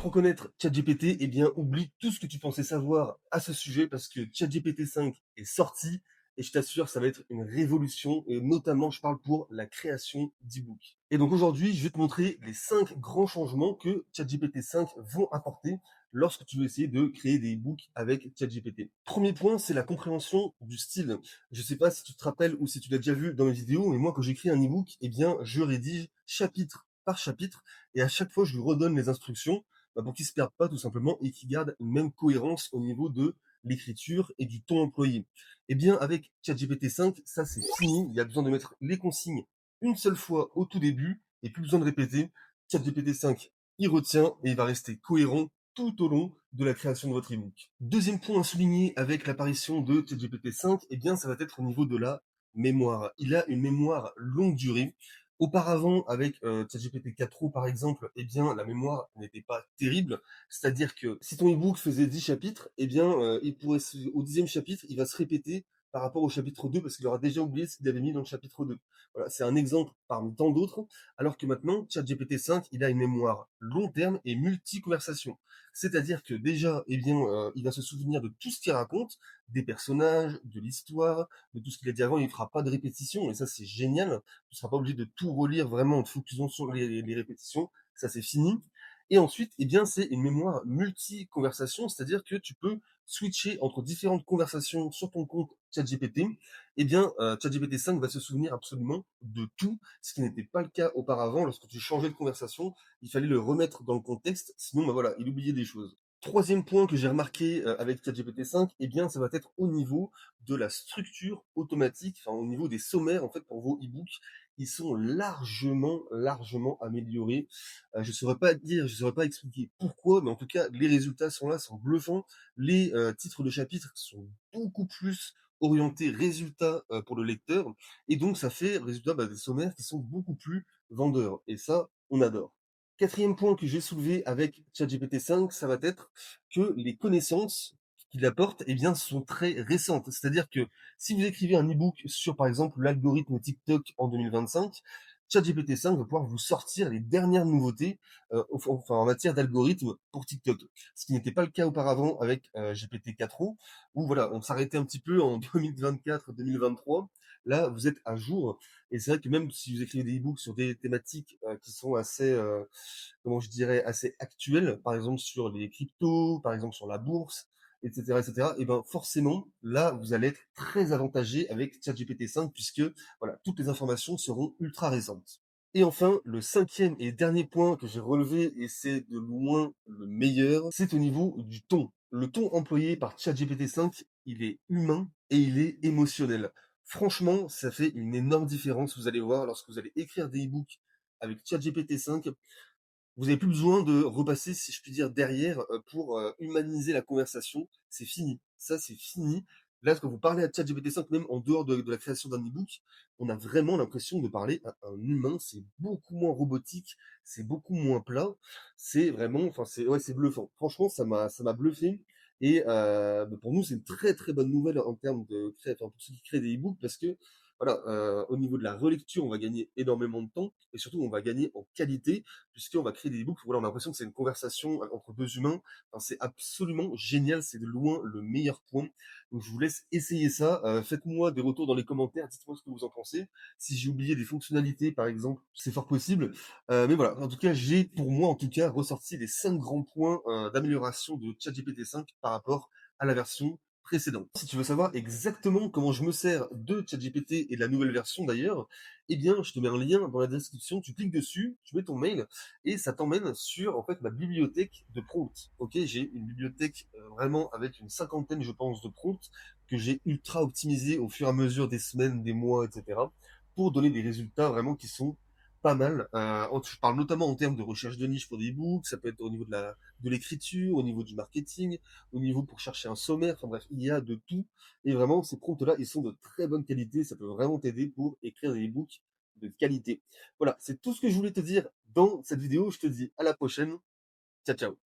Pour connaître ChatGPT, eh bien, oublie tout ce que tu pensais savoir à ce sujet parce que ChatGPT 5 est sorti et je t'assure, ça va être une révolution et notamment, je parle pour la création d'e-books. Et donc aujourd'hui, je vais te montrer les 5 grands changements que ChatGPT 5 vont apporter lorsque tu veux essayer de créer des e-books avec ChatGPT. Premier point, c'est la compréhension du style. Je sais pas si tu te rappelles ou si tu l'as déjà vu dans mes vidéos, mais moi, quand j'écris un e-book, eh bien, je rédige chapitre par chapitre et à chaque fois, je lui redonne les instructions pour qu'ils se perdent pas tout simplement et qu'ils gardent une même cohérence au niveau de l'écriture et du ton employé. Eh bien, avec ChatGPT 5, ça c'est fini. Il y a besoin de mettre les consignes une seule fois au tout début et plus besoin de répéter. ChatGPT 5, il retient et il va rester cohérent tout au long de la création de votre ebook. Deuxième point à souligner avec l'apparition de ChatGPT 5, eh bien, ça va être au niveau de la mémoire. Il a une mémoire longue durée. Auparavant, avec ChatGPT 4o par exemple, eh bien la mémoire n'était pas terrible. C'est-à-dire que si ton ebook faisait 10 chapitres, eh bien au 10e chapitre, il va se répéter par rapport au chapitre 2 parce qu'il aura déjà oublié ce qu'il avait mis dans le chapitre 2. Voilà, c'est un exemple parmi tant d'autres. Alors que maintenant, ChatGPT 5, il a une mémoire long terme et multi-conversation. C'est-à-dire que déjà, eh bien, il va se souvenir de tout ce qu'il raconte, des personnages, de l'histoire, de tout ce qu'il a dit avant. Il ne fera pas de répétition et ça, c'est génial. Tu ne seras pas obligé de tout relire vraiment en te focusant sur les répétitions. Ça, c'est fini. Et ensuite, eh bien, c'est une mémoire multi-conversation, c'est-à-dire que tu peux switcher entre différentes conversations sur ton compte ChatGPT. Eh bien, ChatGPT 5 va se souvenir absolument de tout, ce qui n'était pas le cas auparavant. Lorsque tu changeais de conversation, il fallait le remettre dans le contexte, sinon, bah voilà, il oubliait des choses. Troisième point que j'ai remarqué avec ChatGPT 5, eh bien, ça va être au niveau de la structure automatique, enfin au niveau des sommaires en fait pour vos e-books. Ils sont largement améliorés. Je saurais pas dire, je saurais pas expliquer pourquoi, mais en tout cas, les résultats sont là, sont bluffants. Les titres de chapitres sont beaucoup plus orientés résultats pour le lecteur, et donc ça fait résultat des sommaires qui sont beaucoup plus vendeurs. Et ça, on adore. Quatrième point que j'ai soulevé avec ChatGPT 5, ça va être que les connaissances qu'il apporte, eh bien, sont très récentes. C'est-à-dire que si vous écrivez un e-book sur, par exemple, l'algorithme TikTok en 2025, ChatGPT 5 va pouvoir vous sortir les dernières nouveautés en matière d'algorithme pour TikTok. Ce qui n'était pas le cas auparavant avec GPT 4o, où voilà, on s'arrêtait un petit peu en 2024-2023. Là, vous êtes à jour. Et c'est vrai que même si vous écrivez des e-books sur des thématiques qui sont assez, comment je dirais, assez actuelles, par exemple sur les cryptos, par exemple sur la bourse, etc., et ben forcément, là, vous allez être très avantagé avec ChatGPT 5 puisque voilà, toutes les informations seront ultra récentes. Et enfin, le cinquième et dernier point que j'ai relevé, et c'est de loin le meilleur, c'est au niveau du ton. Le ton employé par ChatGPT 5, il est humain et il est émotionnel. Franchement, ça fait une énorme différence, vous allez voir, lorsque vous allez écrire des e-books avec ChatGPT 5, vous avez plus besoin de repasser, si je puis dire, derrière pour humaniser la conversation. C'est fini. Ça, c'est fini. Là, quand vous parlez à ChatGPT 5, même en dehors de la création d'un e-book, on a vraiment l'impression de parler à un humain. C'est beaucoup moins robotique, c'est beaucoup moins plat. C'est vraiment, enfin, c'est ouais, c'est bluffant. Franchement, ça m'a bluffé. Et pour nous, c'est une très très bonne nouvelle en termes de enfin, pour ceux qui créent des e-books parce que voilà, au niveau de la relecture, on va gagner énormément de temps et surtout on va gagner en qualité puisqu'on va créer des e-books. Voilà, on a l'impression que c'est une conversation entre deux humains. Enfin, c'est absolument génial, c'est de loin le meilleur point. Donc je vous laisse essayer ça. Faites-moi des retours dans les commentaires, dites-moi ce que vous en pensez. Si j'ai oublié des fonctionnalités, par exemple, c'est fort possible. Mais voilà, en tout cas, j'ai pour moi, en tout cas, ressorti les 5 grands points d'amélioration de ChatGPT 5 par rapport à la version précédente. Si tu veux savoir exactement comment je me sers de ChatGPT et de la nouvelle version d'ailleurs, eh bien, je te mets un lien dans la description, tu cliques dessus, tu mets ton mail et ça t'emmène sur en fait ma bibliothèque de prompts. Ok, j'ai une bibliothèque vraiment avec une cinquantaine, je pense, de prompts que j'ai ultra optimisé au fur et à mesure des semaines, des mois, etc. pour donner des résultats vraiment qui sont pas mal. Je parle notamment en termes de recherche de niche pour des e-books, ça peut être au niveau de l'écriture, au niveau du marketing, au niveau pour chercher un sommaire, enfin bref, il y a de tout. Et vraiment, ces prompts-là, ils sont de très bonne qualité, ça peut vraiment t'aider pour écrire des e-books de qualité. Voilà, c'est tout ce que je voulais te dire dans cette vidéo. Je te dis à la prochaine. Ciao, ciao.